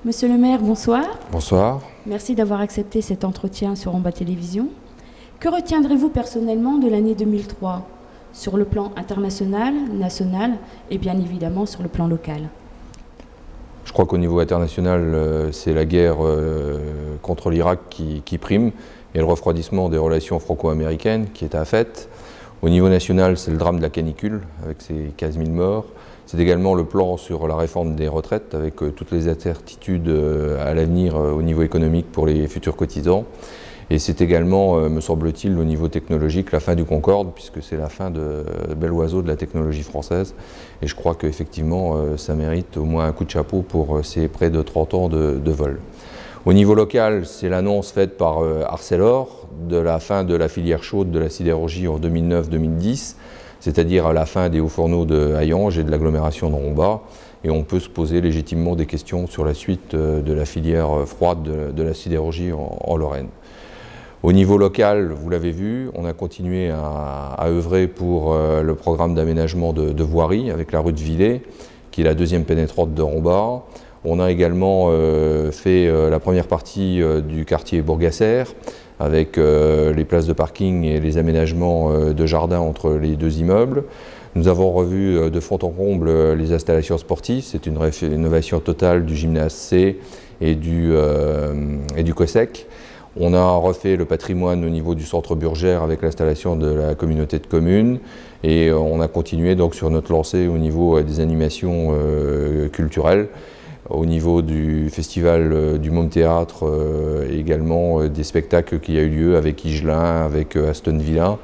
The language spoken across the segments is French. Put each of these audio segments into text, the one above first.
Monsieur le maire, bonsoir. Bonsoir. Merci d'avoir accepté cet entretien sur Amba Télévision. Que retiendrez-vous personnellement de l'année 2003, sur le plan international, national et bien évidemment sur le plan local? Je crois qu'au niveau international, c'est la guerre contre l'Irak qui prime et le refroidissement des relations franco-américaines qui est à fait. Au niveau national, c'est le drame de la canicule avec ses 15 000 morts. C'est également le plan sur la réforme des retraites avec toutes les incertitudes à l'avenir au niveau économique pour les futurs cotisants. Et c'est également, me semble-t-il, au niveau technologique, la fin du Concorde, puisque c'est la fin de bel oiseau de la technologie française. Et je crois qu'effectivement, ça mérite au moins un coup de chapeau pour ces près de 30 ans de vol. Au niveau local, c'est l'annonce faite par Arcelor de la fin de la filière chaude de la sidérurgie en 2009-2010, c'est-à-dire à la fin des hauts fourneaux de Hayange et de l'agglomération de Rombat. Et on peut se poser légitimement des questions sur la suite de la filière froide de la sidérurgie en Lorraine. Au niveau local, vous l'avez vu, on a continué à œuvrer pour le programme d'aménagement de voirie avec la rue de Villers, qui est la deuxième pénétrante de Rombat. On a également fait la première partie du quartier Bourgasser, avec les places de parking et les aménagements de jardin entre les deux immeubles. Nous avons revu de fond en comble les installations sportives. C'est une rénovation totale du gymnase C et du COSEC. On a refait le patrimoine au niveau du centre Burgère avec l'installation de la communauté de communes et on a continué donc sur notre lancée au niveau des animations culturelles, au niveau du festival du Môme Théâtre et également des spectacles qui a eu lieu avec Higelin, avec Aston Villa.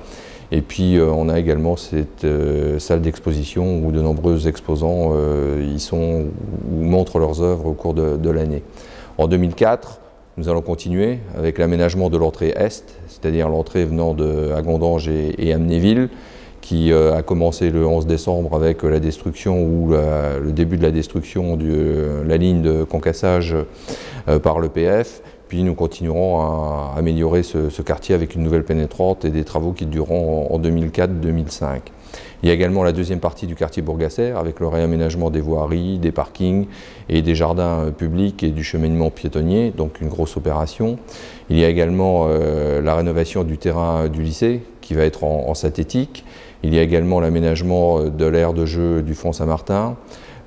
Et puis on a également cette salle d'exposition où de nombreux exposants y sont ou montrent leurs œuvres au cours de l'année. En 2004, nous allons continuer avec l'aménagement de l'entrée Est, c'est-à-dire l'entrée venant de Agondange et Amnéville, qui a commencé le 11 décembre avec la destruction ou le début de la destruction de la ligne de concassage par l'EPF. Puis nous continuerons à améliorer ce quartier avec une nouvelle pénétrante et des travaux qui dureront en 2004-2005. Il y a également la deuxième partie du quartier Bourgasser avec le réaménagement des voiries, des parkings et des jardins publics et du cheminement piétonnier, donc une grosse opération. Il y a également la rénovation du terrain du lycée qui va être en synthétique. Il y a également l'aménagement de l'aire de jeu du Fond Saint-Martin,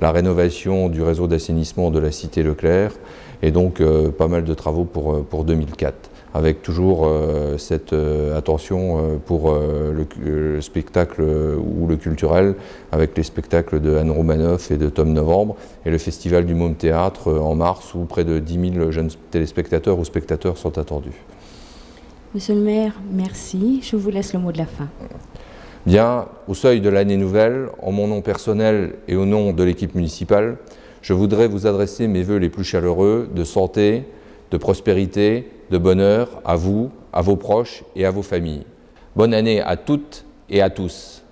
la rénovation du réseau d'assainissement de la cité Leclerc et donc pas mal de travaux pour 2004. Avec toujours cette attention pour le spectacle ou le culturel, avec les spectacles de Anne Romanoff et de Tom Novembre, et le festival du Môme Théâtre en mars, où près de 10 000 jeunes téléspectateurs ou spectateurs sont attendus. Monsieur le maire, merci. Je vous laisse le mot de la fin. Bien, au seuil de l'année nouvelle, en mon nom personnel et au nom de l'équipe municipale, je voudrais vous adresser mes vœux les plus chaleureux de santé, de prospérité, de bonheur à vous, à vos proches et à vos familles. Bonne année à toutes et à tous.